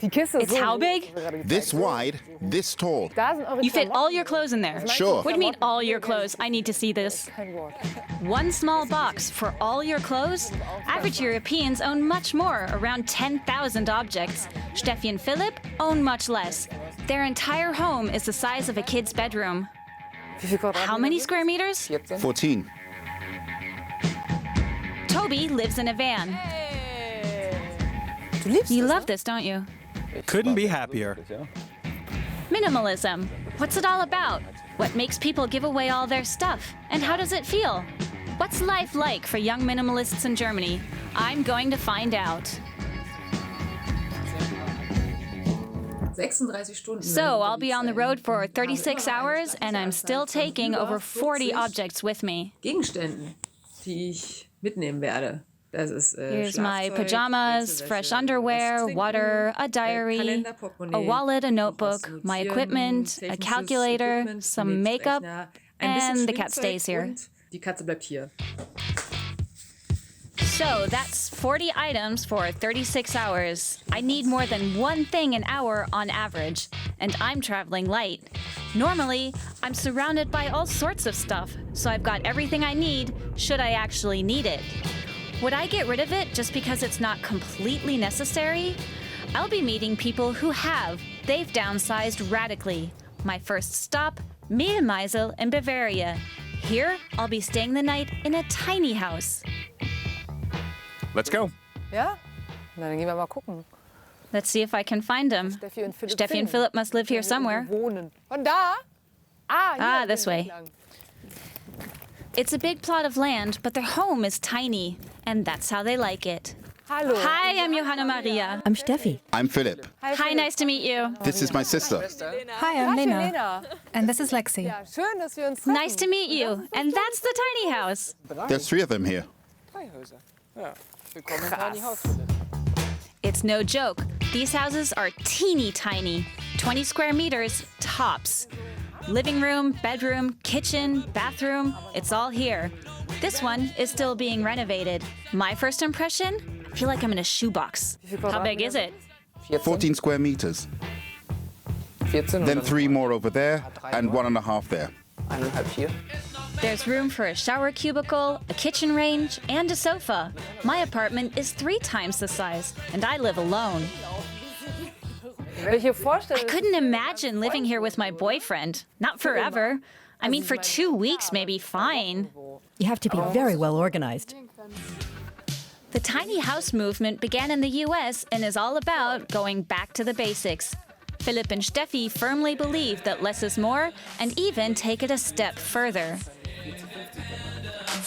It's how big? This wide, this tall. You fit all your clothes in there? Sure. What do you mean all your clothes? I need to see this. One small box for all your clothes? Average Europeans own much more, around 10,000 objects. Steffi and Philipp own much less. Their entire home is the size of a kid's bedroom. How many square meters? 14. Toby lives in a van. You love this, don't you? Couldn't be happier. Minimalism. What's it all about? What makes people give away all their stuff? And how does it feel? What's life like for young minimalists in Germany? I'm going to find out. So I'll be on the road for 36 hours and I'm still taking over 40 objects with me. Gegenständen, die ich mitnehmen werde. Here's my pajamas, fresh underwear, water, a diary, a wallet, a notebook, my equipment, a calculator, some makeup, and the cat stays here. Die Katze bleibt hier. So that's 40 items for 36 hours. I need more than one thing an hour on average, and I'm traveling light. Normally, I'm surrounded by all sorts of stuff, so I've got everything I need should I actually need it. Would I get rid of it just because it's not completely necessary? I'll be meeting people who have. They've downsized radically. My first stop, Minimalism in Bavaria. Here, I'll be staying the night in a tiny house. Let's go. Ja? Na, dann gehen wir mal gucken. Let's see if I can find them. Steffi and Philipp must live here somewhere. Wohnen. Von da? Hier This way. It's a big plot of land, but their home is tiny, and that's how they like it. Hallo. Hi, I'm Johanna Maria. I'm Steffi. I'm Philipp. Hi, nice to meet you. This is my sister. Hi, I'm Lena. Lena. And this is Lexi. Ja, schön, dass wir uns treffen. Nice to meet you. And that's the tiny house. There's 3 of them here. It's no joke. These houses are teeny tiny, 20 square meters, tops. Living room, bedroom, kitchen, bathroom, it's all here. This one is still being renovated. My first impression? I feel like I'm in a shoebox. How big is it? 14 square meters. Then 3 more over there and 1.5 there. There's room for a shower cubicle, a kitchen range, and a sofa. My apartment is 3 times the size, and I live alone. I couldn't imagine living here with my boyfriend. Not forever. I mean, for 2 weeks, maybe fine. You have to be very well organized. The tiny house movement began in the US and is all about going back to the basics. Philipp and Steffi firmly believe that less is more and even take it a step further.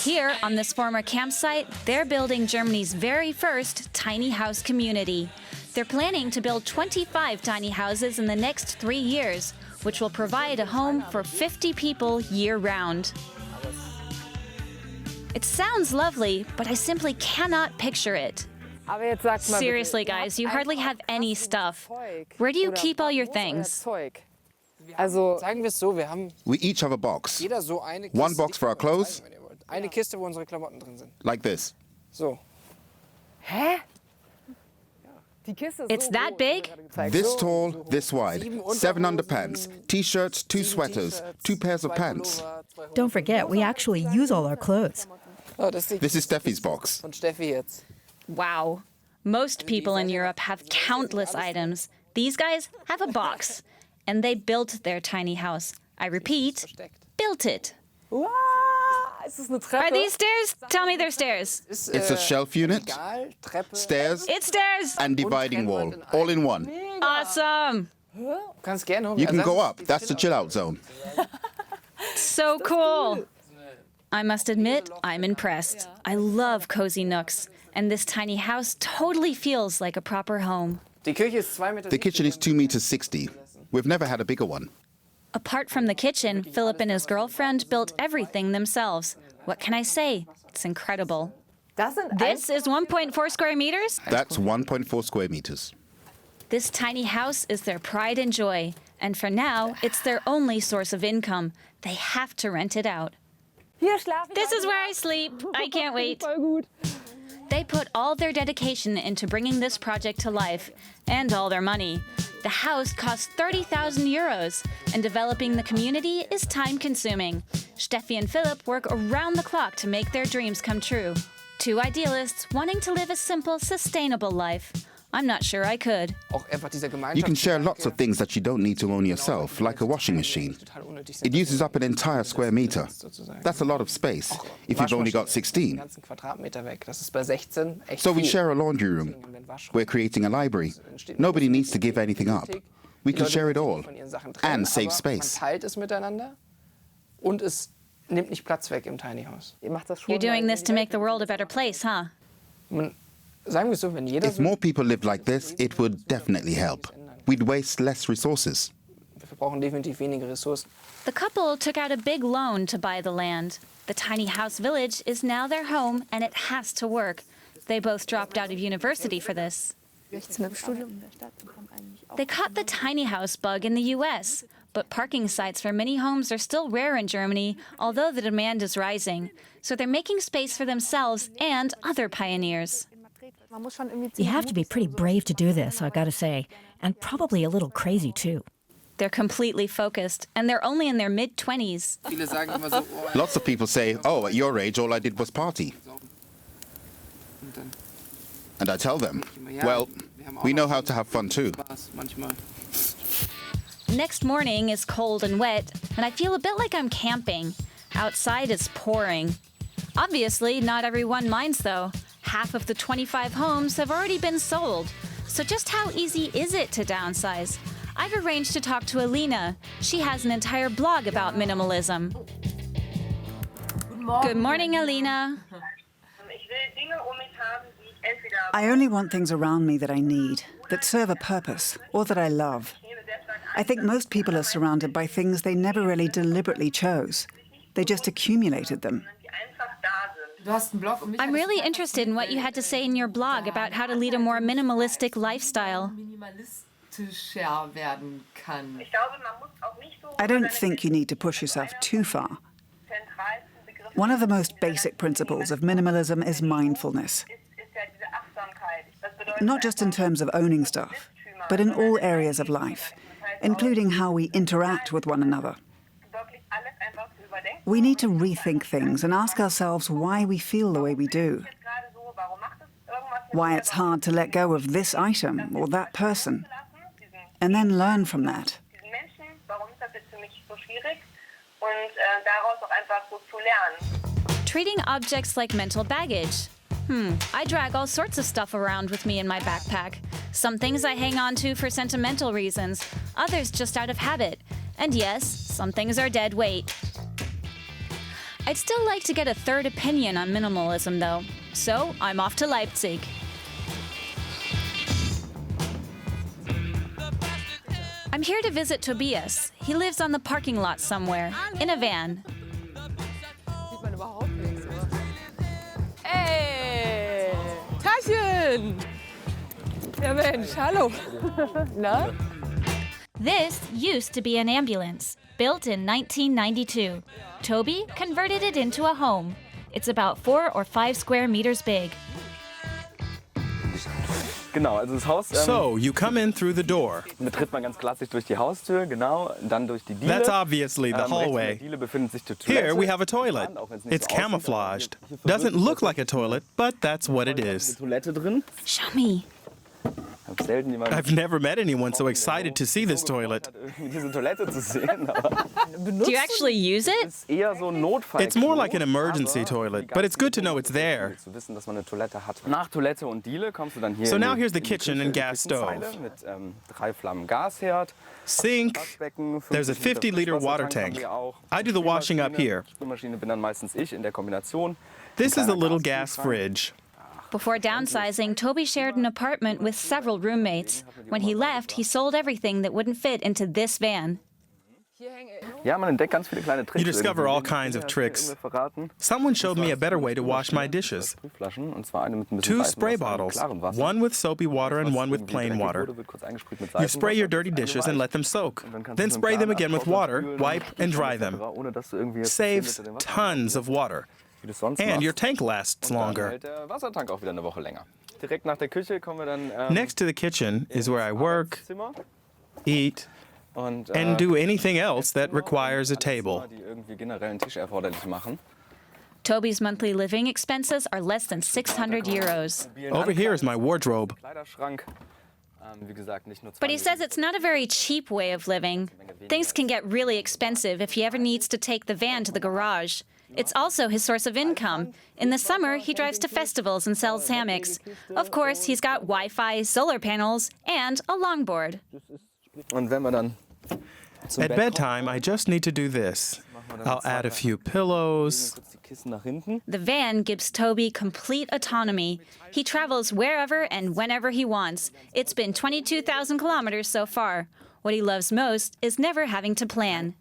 Here, on this former campsite, they're building Germany's very first tiny house community. They're planning to build 25 tiny houses in the next 3 years, which will provide a home for 50 people year-round. It sounds lovely, but I simply cannot picture it. Seriously, guys, you hardly have any stuff. Where do you keep all your things? We each have a box. One box for our clothes. Like this. Hä? It's that big? This tall, this wide. 7 underpants, t-shirts, 2 sweaters, 2 pairs of pants. Don't forget, we actually use all our clothes. This is Steffi's box. Wow. Most people in Europe have countless items. These guys have a box. And they built their tiny house. I repeat, built it. Are these stairs? Tell me they're stairs. It's a shelf unit, stairs, It's stairs! and dividing wall, all in one. Awesome! You can go up, that's the chill-out zone. So cool! I must admit, I'm impressed. I love cozy nooks, and this tiny house totally feels like a proper home. The kitchen is 2 meters 60. We've never had a bigger one. Apart from the kitchen, Philipp and his girlfriend built everything themselves. What can I say? It's incredible. This is 1.4 square meters? That's 1.4 square meters. This tiny house is their pride and joy, and for now, it's their only source of income. They have to rent it out. This is where I sleep. I can't wait. They put all their dedication into bringing this project to life, and all their money. The house costs 30,000 euros, and developing the community is time-consuming. Steffi and Philipp work around the clock to make their dreams come true. Two idealists wanting to live a simple, sustainable life. I'm not sure I could. You can share lots of things that you don't need to own yourself, like a washing machine. It uses up an entire square meter. That's a lot of space, if you've only got 16. So we share a laundry room. We're creating a library. Nobody needs to give anything up. We can share it all and save space. You're doing this to make the world a better place, huh? If more people lived like this, it would definitely help. We'd waste less resources. The couple took out a big loan to buy the land. The tiny house village is now their home, and it has to work. They both dropped out of university for this. They caught the tiny house bug in the US, but parking sites for mini homes are still rare in Germany, although the demand is rising. So they're making space for themselves and other pioneers. You have to be pretty brave to do this, I gotta say, and probably a little crazy too. They're completely focused, and they're only in their mid-20s. Lots of people say, oh, at your age, all I did was party. And I tell them, well, we know how to have fun too. Next morning is cold and wet, and I feel a bit like I'm camping. Outside it's pouring. Obviously, not everyone minds though. Half of the 25 homes have already been sold. So just how easy is it to downsize? I've arranged to talk to Alina. She has an entire blog about minimalism. Good morning, Alina. I only want things around me that I need, that serve a purpose, or that I love. I think most people are surrounded by things they never really deliberately chose. They just accumulated them. I'm really interested in what you had to say in your blog about how to lead a more minimalistic lifestyle. I don't think you need to push yourself too far. One of the most basic principles of minimalism is mindfulness. Not just in terms of owning stuff, but in all areas of life, including how we interact with one another. We need to rethink things and ask ourselves why we feel the way we do. Why it's hard to let go of this item or that person. And then learn from that. Treating objects like mental baggage. I drag all sorts of stuff around with me in my backpack. Some things I hang on to for sentimental reasons, others just out of habit. And yes, some things are dead weight. I'd still like to get a third opinion on minimalism, though. So I'm off to Leipzig. I'm here to visit Tobias. He lives on the parking lot somewhere, in a van. Hey, Taschen! Ja Mensch, hallo. Na? This used to be an ambulance, built in 1992. Toby converted it into a home. It's about 4 or 5 square meters big. Genau, also das Haus. So, you come in through the door. Betritt man ganz klassisch durch die Haustür, genau, dann durch die Diele. That's obviously the hallway. Rechts in der Diele befindet sich die Toilette. Here we have a toilet. It's camouflaged. Doesn't look like a toilet, but that's what it is. Toilette drin. Show me. I've never met anyone so excited to see this toilet. Diese Toilette zu sehen, aber Do you actually use it? ist eher so ein Notfall. It's more like an emergency toilet, but it's good to know it's there. Zu wissen, dass man eine Toilette hat. Nach Toilette und Diele kommst du dann hier. So now in here's the die kitchen and gas stove. Küchenzeile mit 3 Flammen Gasherd. Sink. Waschbecken, There's a 50-liter water tank. I do the washing up here. Spülmaschine bin dann meistens ich in der Kombination. This is a little gas fridge. Before downsizing, Toby shared an apartment with several roommates. When he left, he sold everything that wouldn't fit into this van. Ja, man entdeckt ganz viele kleine Tricks. You discover all kinds of tricks. Someone showed me a better way to wash my dishes. 2 spray bottles, one with soapy water and one with plain water. You spray your dirty dishes and let them soak. Then spray them again with water, wipe and dry them. Saves tons of water. And your tank lasts longer. Next to the kitchen is where I work, eat, and do anything else that requires a table. Toby's monthly living expenses are less than 600 euros. Over here is my wardrobe. But he says it's not a very cheap way of living. Things can get really expensive if he ever needs to take the van to the garage. It's also his source of income. In the summer, he drives to festivals and sells hammocks. Of course, he's got Wi-Fi, solar panels, and a longboard. At bedtime, I just need to do this. I'll add a few pillows. The van gives Toby complete autonomy. He travels wherever and whenever he wants. It's been 22,000 kilometers so far. What he loves most is never having to plan.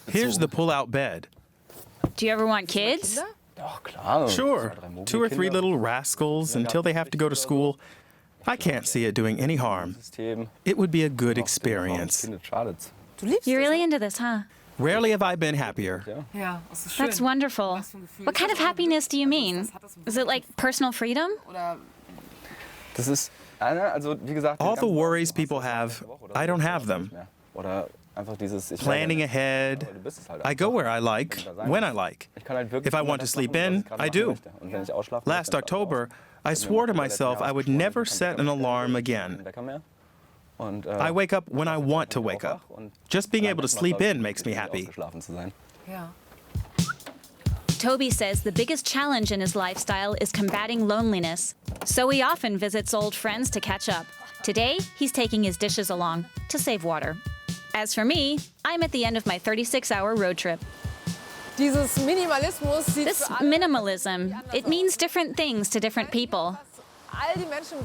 Here's the pull-out bed. Do you ever want kids? Sure, 2 or 3 little rascals until they have to go to school. I can't see it doing any harm. It would be a good experience. You're really into this, huh? Rarely have I been happier. That's wonderful. What kind of happiness do you mean? Is it like personal freedom? All the worries people have, I don't have them. Planning ahead, I go where I like, when I like. If I want to sleep in, I do. Last October, I swore to myself I would never set an alarm again. I wake up when I want to wake up. Just being able to sleep in makes me happy. Toby says the biggest challenge in his lifestyle is combating loneliness. So he often visits old friends to catch up. Today, he's taking his dishes along to save water. As for me, I'm at the end of my 36-hour road trip. This minimalism, it means different things to different people.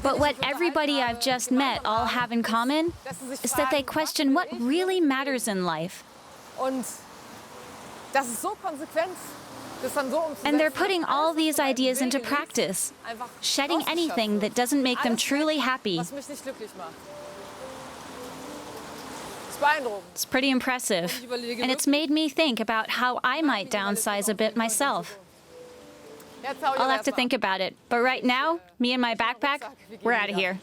But what everybody I've just met all have in common is that they question what really matters in life. And they're putting all these ideas into practice, shedding anything that doesn't make them truly happy. It's pretty impressive, and it's made me think about how I might downsize a bit myself. I'll have to think about it, but right now, me and my backpack, we're out of here.